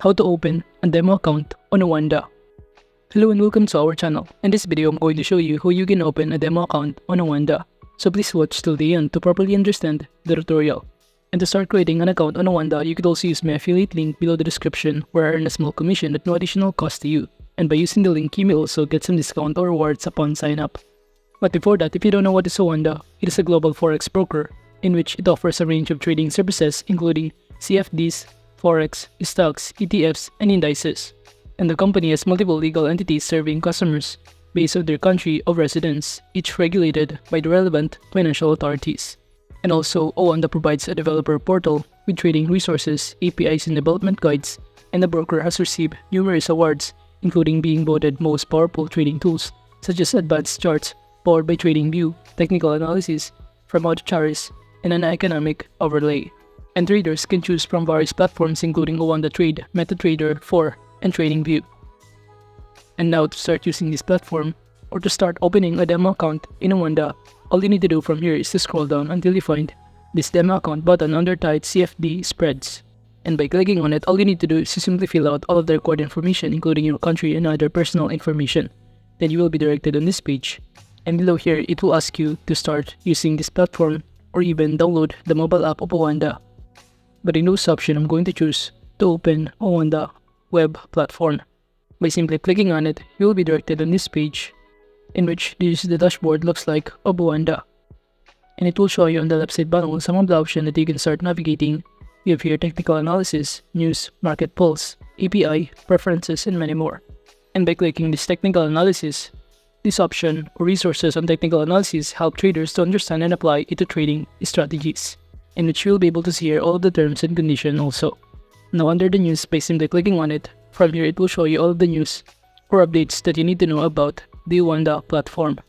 how to open a demo account on Oanda. Hello and welcome to our channel. In this video, I'm going to show you how you can open a demo account on Oanda. So please watch till the end to properly understand the tutorial. And to start creating an account on Oanda, you could also use my affiliate link below the description where I earn a small commission at no additional cost to you. And by using the link, you may also get some discount or rewards upon sign up. But before that, if you don't know what is Oanda, it is a global forex broker in which it offers a range of trading services including CFDs, forex, stocks, ETFs, and indices. And the company has multiple legal entities serving customers based on their country of residence, each regulated by the relevant financial authorities. And also, Oanda provides a developer portal with trading resources, APIs, and development guides, and the broker has received numerous awards, including being voted most powerful trading tools, such as advanced charts, powered by TradingView, technical analysis from Charis, and an economic overlay. And traders can choose from various platforms including Oanda Trade, MetaTrader 4, and TradingView. And now to start using this platform, or to start opening a demo account in Oanda, all you need to do from here is to scroll down until you find this demo account button under titled CFD Spreads. And by clicking on it, all you need to do is to simply fill out all of the required information including your country and other personal information. Then you will be directed on this page. And below here, it will ask you to start using this platform or even download the mobile app of Oanda. But in this option, I'm going to choose to open Oanda web platform. By simply clicking on it, you will be directed on this page in which this is the dashboard looks like of Oanda. And it will show you on the left side panel some of the options that you can start navigating. You have here technical analysis, news, market pulse, API, preferences, and many more. And by clicking this technical analysis, this option or resources on technical analysis help traders to understand and apply it to trading strategies, in which you will be able to see here all of the terms and conditions also. Now under the news, by simply clicking on it, from here it will show you all of the news or updates that you need to know about the Oanda platform.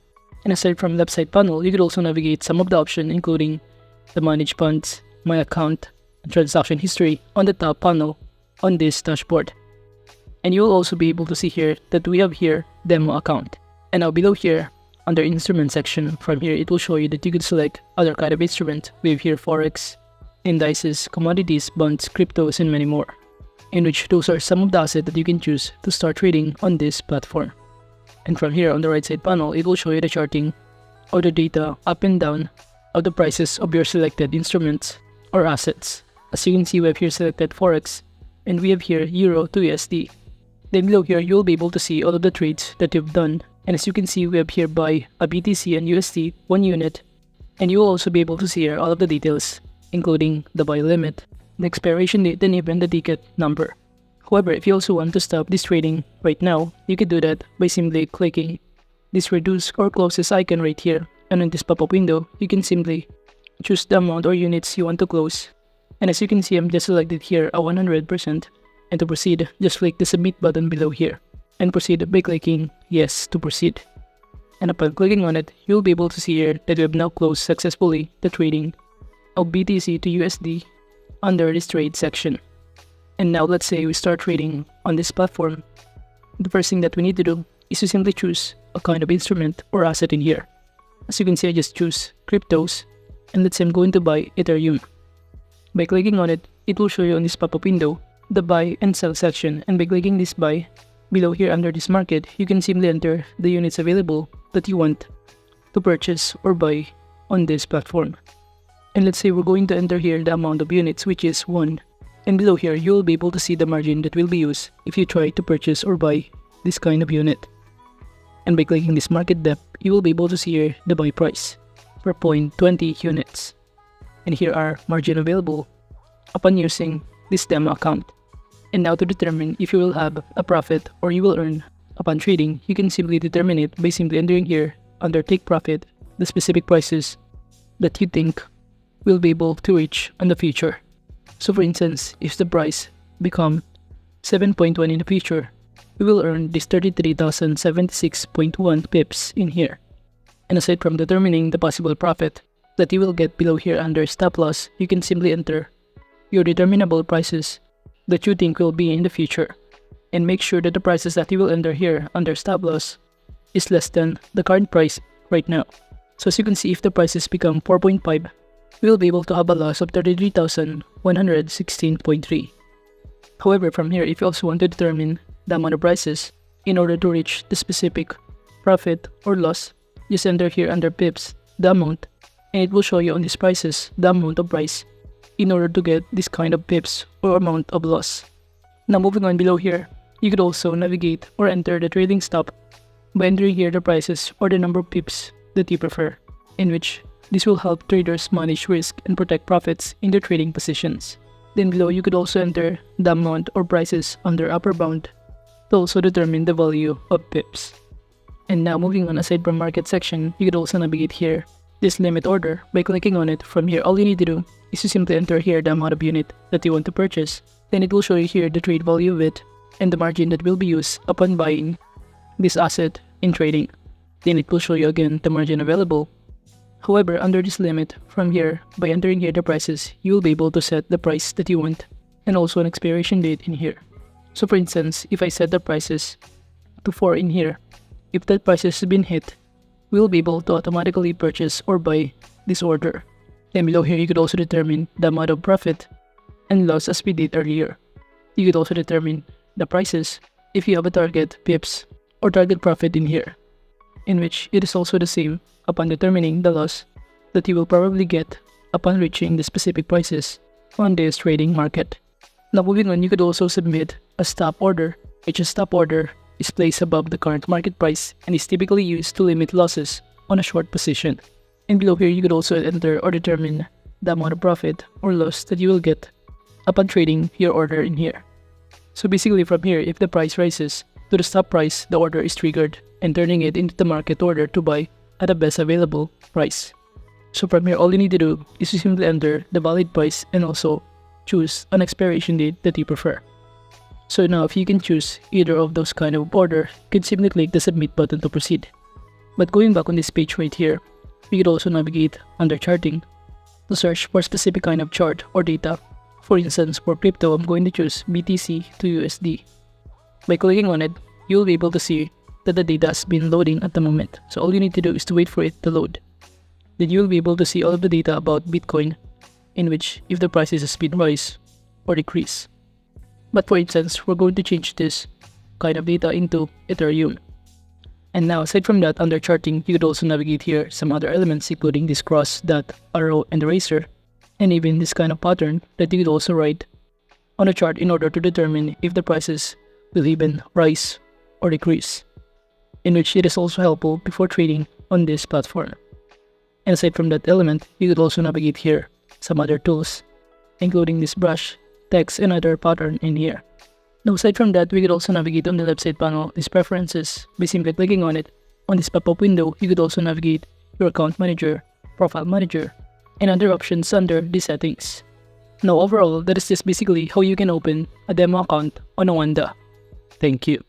And aside from left side panel, you could also navigate some of the options including the manage funds, my account, and transaction history on the top panel on this dashboard. And you will also be able to see here that we have here demo account. And now below here, under instrument section, from here it will show you that you could select other kind of instrument. We have here forex, indices, commodities, bonds, cryptos, and many more. In which those are some of the assets that you can choose to start trading on this platform. And from here on the right side panel, it will show you the charting or the data up and down of the prices of your selected instruments or assets. As you can see, we have here selected forex, and we have here euro to USD. Then below here, you'll be able to see all of the trades that you've done. And as you can see, we have here buy a BTC and USD 1 unit. And you will also be able to see here all of the details, including the buy limit, the expiration date, and even the ticket number. However, if you also want to stop this trading right now, you can do that by simply clicking this reduce or closes icon right here. And in this pop-up window, you can simply choose the amount or units you want to close. And as you can see, I'm just selected here a 100%. And to proceed, just click the submit button below here. And proceed by clicking yes to proceed. And upon clicking on it, you'll be able to see here that we have now closed successfully the trading of BTC to USD under this trade section. And now let's say we start trading on this platform. The first thing that we need to do is to simply choose a kind of instrument or asset in here. As you can see, I just choose cryptos, and let's say I'm going to buy Ethereum. By clicking on it, it will show you on this pop-up window the buy and sell section, and by clicking this buy, below here under this market, you can simply enter the units available that you want to purchase or buy on this platform. And let's say we're going to enter here the amount of units, which is 1. And below here, you'll be able to see the margin that will be used if you try to purchase or buy this kind of unit. And by clicking this market depth, you will be able to see here the buy price for 0.20 units. And here are margin available upon using this demo account. And now to determine if you will have a profit or you will earn upon trading, you can simply determine it by simply entering here under take profit the specific prices that you think will be able to reach in the future. So for instance, if the price become 7.1 in the future, we will earn this 33,076.1 pips in here. And aside from determining the possible profit that you will get below here under stop loss, you can simply enter your determinable prices that you think will be in the future, and make sure that the prices that you will enter here under stop loss is less than the current price right now. So as you can see, if the prices become 4.5, we will be able to have a loss of 33,116.3. However, from here, if you also want to determine the amount of prices in order to reach the specific profit or loss, just enter here under pips the amount, and it will show you on these prices the amount of price in order to get this kind of pips or amount of loss. Now moving on below here, you could also navigate or enter the trading stop by entering here the prices or the number of pips that you prefer, in which this will help traders manage risk and protect profits in their trading positions. Then below, you could also enter the amount or prices under upper bound to also determine the value of pips. And now moving on, aside from market section, you could also navigate here this limit order by clicking on it. From here, all you need to do is to simply enter here the amount of unit that you want to purchase. Then it will show you here the trade value of it and the margin that will be used upon buying this asset in trading. Then it will show you again the margin available. However, under this limit, from here, by entering here the prices, you will be able to set the price that you want and also an expiration date in here. So for instance, if I set the prices to 4 in here, if that price has been hit, we will be able to automatically purchase or buy this order. Then below here, you could also determine the amount of profit and loss as we did earlier. You could also determine the prices if you have a target pips or target profit in here, in which it is also the same upon determining the loss that you will probably get upon reaching the specific prices on this trading market. Now moving on, you could also submit a stop order, which a stop order is placed above the current market price and is typically used to limit losses on a short position. And below here, you could also enter or determine the amount of profit or loss that you will get upon trading your order in here. So basically from here, if the price rises to the stop price, the order is triggered and turning it into the market order to buy at the best available price. So from here, all you need to do is to simply enter the valid price and also choose an expiration date that you prefer. So now if you can choose either of those kind of order, you can simply click the submit button to proceed. But going back on this page right here, we could also navigate under charting to search for a specific kind of chart or data. For instance, for crypto, I'm going to choose BTC to USD. By clicking on it, you will be able to see that the data has been loading at the moment. So all you need to do is to wait for it to load. Then you will be able to see all of the data about Bitcoin, in which if the prices has been rise or decrease. But for instance, we're going to change this kind of data into Ethereum. And now aside from that, under charting, you could also navigate here some other elements, including this cross, dot, arrow, and eraser, and even this kind of pattern that you could also write on a chart in order to determine if the prices will even rise or decrease, in which it is also helpful before trading on this platform. And aside from that element, you could also navigate here some other tools, including this brush, text, and other pattern in here. Now aside from that, we could also navigate on the left side panel, these preferences, by simply clicking on it. On this pop-up window, you could also navigate your account manager, profile manager, and other options under the settings. Now overall, that is just basically how you can open a demo account on Oanda. Thank you.